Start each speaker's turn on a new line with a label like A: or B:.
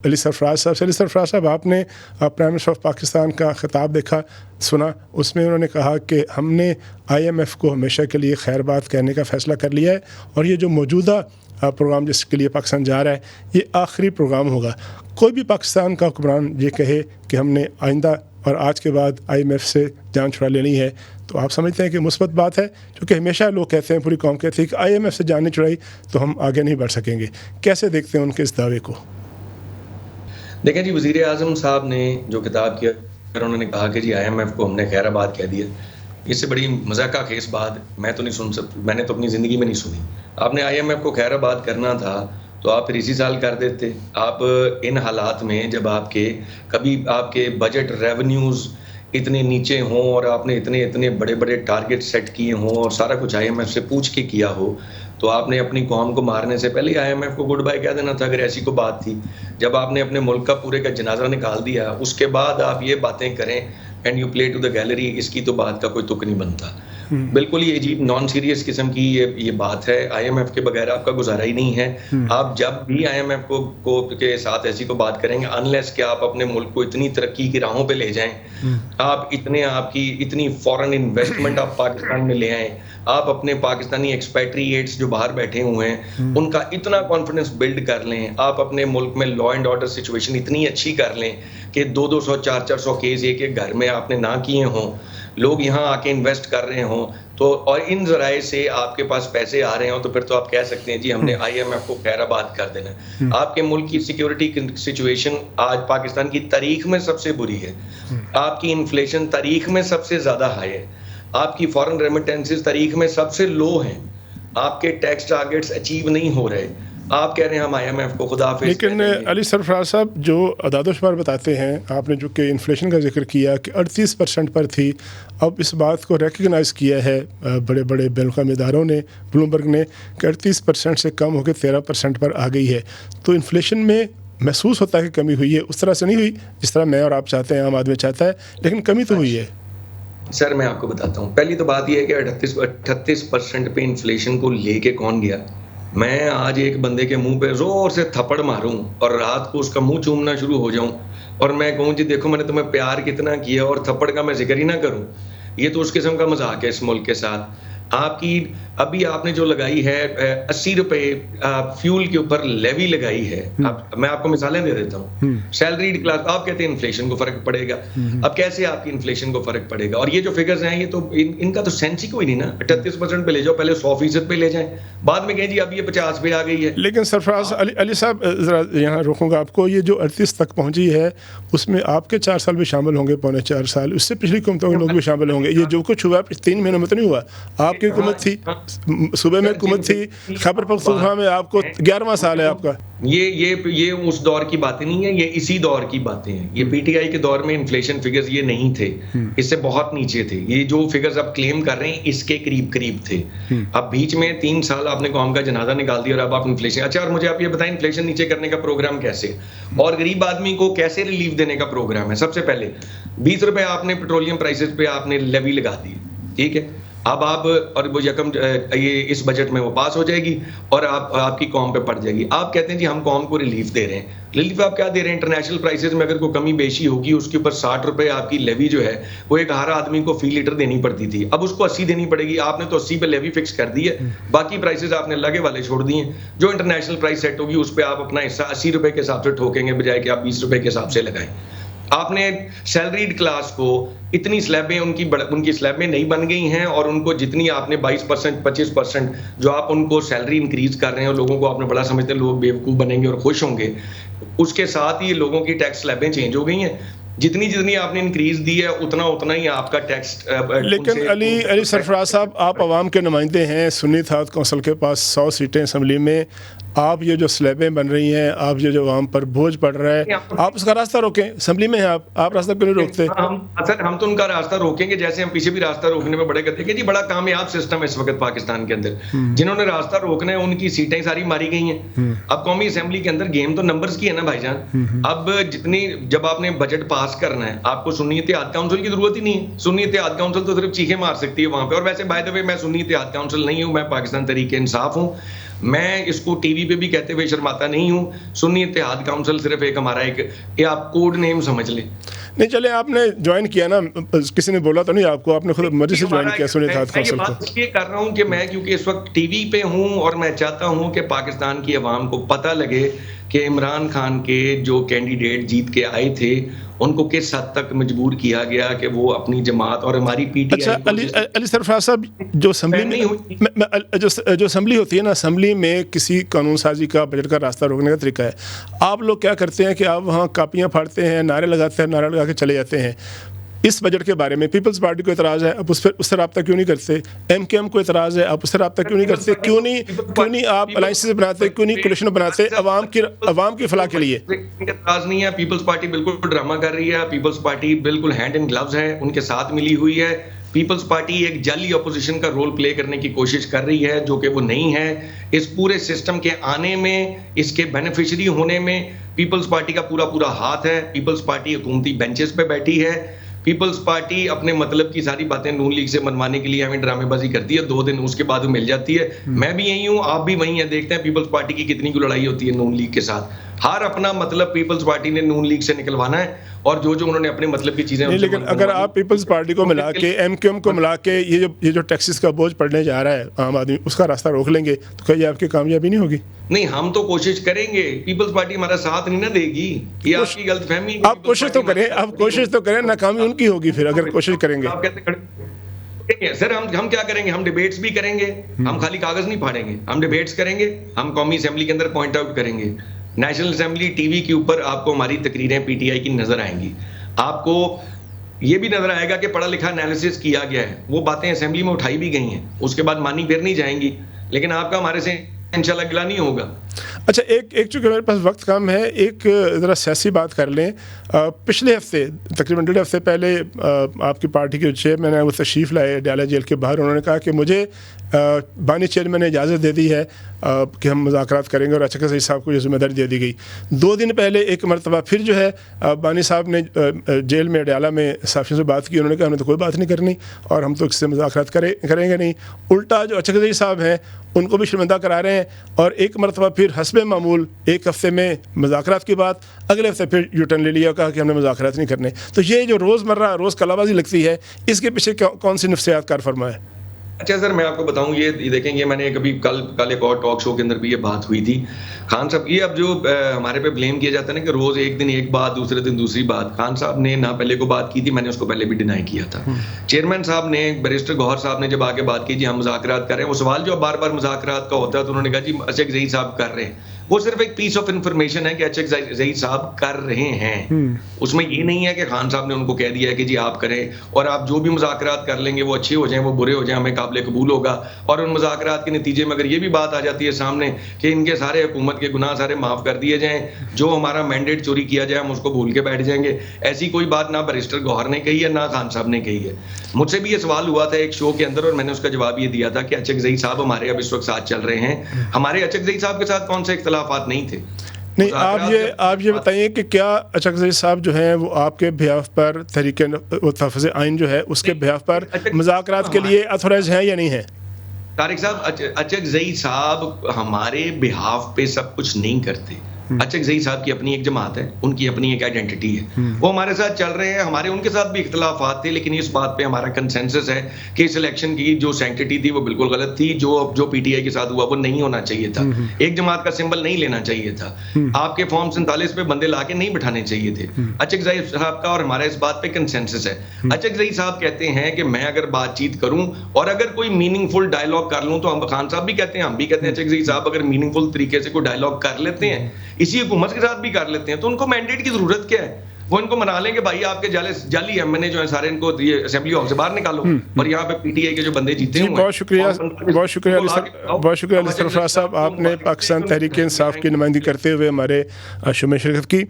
A: अली सरफराज साहब से। अली सरफराज साहब, आपने प्राइम मिनिस्टर ऑफ पाकिस्तान का खिताब देखा सुना, उसमें उन्होंने कहा कि हमने IMF को हमेशा के लिए खैरबाद कहने का फ़ैसला कर लिया है और ये जो मौजूदा प्रोग्राम जिसके लिए पाकिस्तान जा रहा है ये आखिरी प्रोग्राम होगा। कोई भी पाकिस्तान का हुक्मरान ये कहे कि हमने आइंदा और आज के बाद IMF से जान छुड़ा लेनी है, तो आप समझते हैं कि मुस्बत बात है? क्योंकि हमेशा लोग कहते हैं, पूरी कौम कहती है कि IMF से जान नहीं छुड़ाई तो हम आगे नहीं बढ़ सकेंगे। कैसे देखते हैं उनके इस दावे को?
B: देखें जी, वज़ीर आज़म साहब ने जो खिताब किया, उन्होंने कहा कि जी IMF को हमने खैराबाद कह दिया। इससे बड़ी मज़ाक़ा खेस बात मैं तो नहीं सुन सकती, मैंने तो अपनी ज़िंदगी में नहीं सुनी। आपने IMF को खैराबाद करना था तो आप फिर इसी साल कर देते। आप इन हालात में जब कभी आपके बजट रेवेन्यूज़ इतने नीचे हों और आपने इतने इतने बड़े बड़े टारगेट सेट किए हों और सारा कुछ IMF से पूछ के किया हो, तो आपने अपनी कौम को मारने से पहले IMF को गुड बाय कह देना था, अगर ऐसी कोई बात थी। जब आपने अपने मुल्क का पूरे का जनाजा निकाल दिया, उसके बाद आप ये बातें करें and you play to the gallery, इसकी तो बात का कोई तुक नहीं बनता। बिल्कुल ये अजीब नॉन सीरियस किस्म की ये बात है। IMF के बगैर आपका गुजारा ही नहीं है। आप जब भी IMF को के साथ ऐसी को बात करेंगे, अनलेस कि आप अपने मुल्क को इतनी तरक्की की राहों पे ले जाएं, आप इतनी फॉरेन इन्वेस्टमेंट आप पाकिस्तान में ले आएं, आप अपने पाकिस्तानी एक्सपैट्रिएट्स जो बाहर बैठे हुए हैं उनका इतना कॉन्फिडेंस बिल्ड कर लें, आप अपने मुल्क में लॉ एंड ऑर्डर सिचुएशन इतनी अच्छी कर लें कि 200 400 केस एक घर में आपने ना किए हों, लोग यहाँ आके इन्वेस्ट कर रहे हों, तो और इन ज़राए से आपके पास पैसे आ रहे हों, तो फिर तो आप कह सकते हैं जी हमने IMF को खैराबाद कर देना। आपके मुल्क की सिक्योरिटी सिचुएशन आज पाकिस्तान की तारीख में सबसे बुरी है। आपकी इन्फ्लेशन तारीख में सबसे ज़्यादा हाई है। आपकी फॉरेन रेमिटेंसेस तारीख में सबसे लो हैं। आपके टैक्स टारगेट्स अचीव नहीं हो रहे। आप कह रहे हैं हम IMF को खुदा हाफिज़।
A: लेकिन अली सरफराज साहब, जो अदाद-ओ-शुमार बताते हैं, आपने जो कि इन्फ्लेशन का जिक्र किया कि 38% पर थी, अब इस बात को रिकग्नाइज़ किया है बड़े बड़े बैनुल-अक़वामी इदारों ने, ब्लूमबर्ग ने, कि 38% से कम होकर 13% पर आ गई है। तो इन्फ्लेशन में महसूस होता है कि कमी हुई है, उस तरह से नहीं हुई जिस तरह मैं और आप चाहते हैं, आम आदमी चाहता है, लेकिन कमी तो हुई है।
B: सर मैं आपको बताता हूँ, पहली तो बात यह है कि 38% पे इन्फ्लेशन को लेके कौन गया? मैं आज एक बंदे के मुंह पे जोर से थप्पड़ मारूं और रात को उसका मुंह चूमना शुरू हो जाऊं और मैं कहूं जी देखो मैंने तुम्हें प्यार कितना किया और थप्पड़ का मैं जिक्र ही ना करूं, ये तो उस किस्म का मजाक है इस मुल्क के साथ। आपकी अभी आपने जो लगाई है 80 रुपए फ्यूल के ऊपर लेवी लगाई है। मैं आपको मिसालें दे देता हूँ। सैलरीड क्लास, आप कहते हैं इन्फ्लेशन को फर्क पड़ेगा। अब कैसे आपकी इन्फ्लेशन को फर्क पड़ेगा? और ये जो फिगर्स हैं ये तो इनका तो सेंस ही कोई नहीं ना। 38% पे ले जाओ, पहले 100% पे ले जाएं, बाद में कहें जी अब ये 50 पे आ गई है।
A: लेकिन सरफराज अली साहब, जरा यहाँ रोकूंगा आपको, ये जो 38 तक पहुंची है उसमें आपके 4 साल भी शामिल होंगे, पौने 4 साल, उससे पिछली हुकूमतों के लोग भी शामिल होंगे। ये जो कुछ हुआ 3 महीनों में तो नहीं हुआ। आपकी हुकूमत थी, सूबे में हुकूमत थी, खैबर पख्तूनख्वा में आपको 11वां साल है आपका।
B: ये उस दौर की बातें नहीं है, ये इसी दौर की बातें हैं। ये PTI के दौर में इन्फ्लेशन फिगर्स ये नहीं थे, इससे बहुत नीचे थे। ये जो फिगर्स आप क्लेम कर रहे हैं इसके करीब करीब थे। अब बीच में 3 साल आपने कौम का जनाजा निकाल दिया और अब आप इन्फ्लेशन। अच्छा, और मुझे आप ये बताएं इन्फ्लेशन नीचे करने का प्रोग्राम कैसे और गरीब आदमी को कैसे रिलीफ देने का प्रोग्राम है? सबसे पहले 20 रुपए आपने पेट्रोलियम प्राइसेस पे आपने लेवी लगा दी, ठीक है। अब आप और वो यकम ये इस बजट में वो पास हो जाएगी और आपकी कौम पे पड़ जाएगी। आप कहते हैं जी हम कौम को रिलीफ दे रहे हैं। रिलीफ आप क्या दे रहे हैं? इंटरनेशनल प्राइसेस में अगर कोई कमी बेशी होगी उसके ऊपर 60 रुपए आपकी लेवी जो है वो एक हर आदमी को फी लीटर देनी पड़ती थी, अब उसको 80 देनी पड़ेगी। आपने तो 80 पे लेवी फिक्स कर दी है, बाकी प्राइसेस आपने लगे वाले छोड़ दिए। जो इंटरनेशनल प्राइस सेट होगी उस पर आप अपना हिस्सा 80 रुपए के हिसाब से ठोकेंगे, बजाय कि आप 20 रुपए के हिसाब से लगाएं। आपने सैलरीड क्लास को इतनी स्लैबें उनकी स्लैबें नहीं बन गई हैं और उनको जितनी आपने 22% 25% जो आप उनको सैलरी इंक्रीज कर रहे हैं और लोगों को आपने बड़ा समझते हैं लोग बेवकूफ़ बनेंगे और खुश होंगे, उसके साथ ही लोगों की टैक्स स्लैबें चेंज हो गई हैं। जितनी आपने इंक्रीज दी है उतना ही आपका टैक्स।
A: लेकिन अली सरफराज साहब, आप अवाम के नुमाइंदे हैं, सुन्नी इत्तेहाद कौंसिल के पास 100 सीटें असम्बली में, आप ये जो स्लैबें बन रही हैं, आप ये जो आवाम पर बोझ पड़ रहा है, आप उसका रास्ता रोकें। असम्बली में हैं आप रास्ता क्यों नहीं रोकते?
B: हम तो उनका रास्ता रोकेंगे जैसे हम पीछे भी रास्ता रोकने में बड़े कहते हैं कि जी बड़ा कामयाब सिस्टम है इस वक्त पाकिस्तान के अंदर। जिन्होंने रास्ता रोकना है उनकी सीटें सारी मारी गई हैं। अब कौमी असेंबली के अंदर गेम तो नंबर्स की है ना भाईजान। अब जब आपने बजट पास करना है आपको सुन्नी इत्तेहाद काउंसिल की जरूरत ही नहीं है। सुन्नी इत्तेहाद काउंसिल तो सिर्फ चीखे मार सकती है वहां पे। और वैसे बाय द वे मैं सुन्नी इत्तेहाद काउंसिल नहीं हूं, मैं पाकिस्तान तहरीक इंसाफ हूं। मैं इसको टीवी पे भी कहते हुए शर्माता नहीं हूँ। सुन्नी इत्तेहाद काउंसिल सिर्फ एक हमारा एक ये आप कोड नेम समझ लें।
A: नहीं चले, आपने ज्वाइन किया ना, किसी ने बोला तो नहीं आपको, आपने खुद मर्जी से ज्वाइन किया सुन्नी इत्तेहाद काउंसिल को?
B: मैं इसलिए कर रहा हूँ कि मैं क्योंकि इस वक्त टीवी पे हूँ और मैं चाहता हूँ कि पाकिस्तान की अवाम को पता लगे कि इमरान खान के जो कैंडिडेट जीत के आए थे उनको किस हद तक मजबूर किया गया कि वो अपनी जमात और हमारी पीटीआई।
A: अच्छा अली सरफराज साहब, जो असेंबली में जो असेंबली होती है ना, असेंबली में किसी कानून साजी का बजट का रास्ता रोकने का तरीका है। आप लोग क्या करते हैं कि आप वहाँ कापियाँ फाड़ते हैं, नारे लगाते हैं, नारा लगा के चले जाते हैं। इस बजट के बारे में पीपल्स पार्टी को इतराज़ है, आप उससे रब्ता क्यों नहीं करते? एमकेएम को इतराज़ है, आप उससे रब्ता क्यों नहीं करते? क्यों नहीं आप अलायंसेस बनाते, क्यों नहीं कोलिशन बनाते अवाम की फलाह के लिए?
B: इतराज़ नहीं है, पीपल्स पार्टी बिल्कुल ड्रामा कर रही है, पीपल्स पार्टी बिल्कुल हैंड इन ग्लव्स है, उनके साथ मिली हुई है। पीपल्स पार्टी एक जाली अपोजिशन का रोल प्ले करने की कोशिश कर रही है जो कि वो नहीं है। इस पूरे सिस्टम के आने में, इसके बेनिफिशियरी होने में पीपल्स पार्टी का पूरा हाथ है। पीपल्स पार्टी हुकूमती बेंचेस पे बैठी है। पीपल्स पार्टी अपने मतलब की सारी बातें नून लीग से मनवाने के लिए हमें ड्रामेबाजी करती है, 2 दिन उसके बाद वो मिल जाती है। मैं भी यही हूँ, आप भी वही हैं। देखते हैं पीपल्स पार्टी की कितनी की लड़ाई होती है नून लीग के साथ। हर अपना मतलब पीपल्स पार्टी ने नून लीग से निकलवाना है और जो उन्होंने अपने मतलब की चीजें नहीं।
A: लेकिन अगर आप पीपल्स पार्टी को मिला के, एमकेएम को मिला के ये जो टैक्सेस का बोझ पड़ने जा रहा है आम आदमी, उसका रास्ता रोक लेंगे तो क्या ये आपकी कामयाबी नहीं होगी?
B: नहीं, हम तो कोशिश करेंगे। पीपल्स पार्टी हमारा साथ नहीं ना देगी, ये आपकी गलतफहमी।
A: आप कोशिश तो करें, नाकामी उनकी होगी फिर अगर कोशिश करेंगे।
B: आप कैसे सर, हम क्या करेंगे? हम डिबेट्स भी करेंगे, हम खाली कागज नहीं फाड़ेंगे, हम डिबेट्स करेंगे, हम कौमी असेंबली के अंदर पॉइंट आउट करेंगे। नेशनल असेंबली टीवी के ऊपर आपको हमारी तकरीरें पीटीआई की नजर आएंगी। आपको ये भी नजर आएगा कि पढ़ा लिखा एनालिसिस किया गया है, वो बातें असेंबली में उठाई भी गई हैं, उसके बाद मानी फिर नहीं जाएंगी। लेकिन आपका हमारे से इंशाल्लाह गिला नहीं होगा।
A: अच्छा, एक चूँकि मेरे पास वक्त कम है, एक ज़रा सियासी बात कर लें। पिछले हफ्ते तकरीबन 1.5 हफ्ते पहले आपकी पार्टी के चेयरमैन है वो तशरीफ़ लाए डाला जेल के बाहर। उन्होंने कहा कि मुझे बानी चेयरमैन ने इजाज़त दे दी है कि हम मुज़ाकरात करेंगे और अचक ज़ई साहब को ये जिम्मेदारी दे दी गई। 2 दिन पहले एक मरतबा फिर जो है बानी साहब ने जेल में डाला में साफ़ियों से बात की। उन्होंने कहा हमें तो कोई बात नहीं करनी और हम तो इससे मुज़ाकरात करेंगे नहीं। उल्टा जो अचक ज़ई साहब हैं उनको भी शर्मिंदा करा रहे हैं और एक मरतबा फिर हस्बे मामूल 1 हफ्ते में मुज़ाकरात की बात, अगले हफ्ते फिर यूटर्न ले लिया, कहा कि हमने मुज़ाकरात नहीं करने। तो ये जो रोज़मर्रा रोज़ कलाबाजी लगती है, इसके पीछे कौन सी नफ्सियात कार फरमा है?
B: अच्छा सर, मैं आपको बताऊं, ये देखेंगे, मैंने कभी कल एक और टॉक शो के अंदर भी ये बात हुई थी। खान साहब, ये अब जो हमारे पे ब्लेम किया जाता है ना कि रोज एक दिन एक बात, दूसरे दिन दूसरी बात। खान साहब ने ना पहले को बात की थी, मैंने उसको पहले भी डिनाई किया था। चेयरमैन साहब ने, बैरिस्टर गौहर साहब ने जब आके बात की जी हम मुज़ाकरात कर रहे हैं, वो सवाल जो बार बार मुज़ाकरात का होता है तो उन्होंने कहा जी अचक ज़ई साहब कर रहे हैं। वो सिर्फ एक पीस ऑफ इंफॉर्मेशन है कि अचक ज़ई साहब कर रहे हैं। उसमें ये नहीं है कि खान साहब ने उनको कह दिया है कि जी आप करें और आप जो भी मुज़ाकरात कर लेंगे वो अच्छे हो जाएं, वो बुरे हो जाएं, हमें काबिल कबूल होगा। और उन मुज़ाकरात के नतीजे में अगर ये भी बात आ जाती है सामने कि इनके सारे हुकूमत के गुनाह सारे माफ़ कर दिए जाएं, जो हमारा मैंडेट चोरी किया जाए हम उसको भूल के बैठ जाएंगे, ऐसी कोई बात ना बैरिस्टर गौहर ने कही है ना खान साहब ने कही है। मुझसे भी ये सवाल हुआ था एक शो के अंदर और मैंने उसका जवाब ये दिया था कि अचक ज़ई साहब हमारे अब इस वक्त साथ चल रहे हैं। हमारे अचक ज़ई साहब के साथ कौन से इख्तलाफात नहीं थे।
A: नहीं, आप ये बताइए कि क्या अचक ज़ई साहब जो हैं वो आपके बिहाफ पर तहरीक तहफ़्फ़ुज़ आइन जो है उसके बिहाफ पर मुज़ाकरात के लिए अथोराइज़ हैं या नहीं है?
B: तारिक साहब, अचक ज़ई साहब हमारे बिहाफ पे सब कुछ नहीं करते। अचक ज़ई साहब की अपनी एक जमात है, उनकी अपनी एक आइडेंटिटी है, वो हमारे साथ चल रहे हैं। हमारे उनके साथ भी इख्तलाफात थे, लेकिन इस बात पे हमारा कंसेंसस है कि इस इलेक्शन की जो सैंक्टिटी थी वो बिल्कुल गलत थी। जो पीटीआई के साथ हुआ वो नहीं होना चाहिए था। एक जमात का सिंबल नहीं लेना चाहिए था। आपके फॉर्म 47 पे बंदे लाके नहीं बिठाने चाहिए थे। अचक ज़ई साहब का और हमारा इस बात पे कंसेंसस है। अचक ज़ई साहब कहते हैं कि मैं अगर बातचीत करूं और अगर कोई मीनिंगफुल डायलॉग कर लूं, तो हम, खान साहब भी कहते हैं, हम भी कहते हैं, अचक ज़ई साहब अगर मीनिंगफुल तरीके से कोई डायलॉग कर लेते हैं, इसी हुकूमत के साथ भी कर लेते हैं, तो उनको मैंडेट की जरूरत क्या है? वो इनको मना लेंगे भाई आपके जाली एमएनए जो है सारे इनको ये असेंबली हॉल से बाहर निकालो और यहाँ पे पीटीआई के जो बंदे जीते हैं।
A: बहुत शुक्रिया अली सरफराज साहब, आपने पाकिस्तान तहरीक इंसाफ की नुमाइंदगी करते हुए हमारे शो में शिरकत की।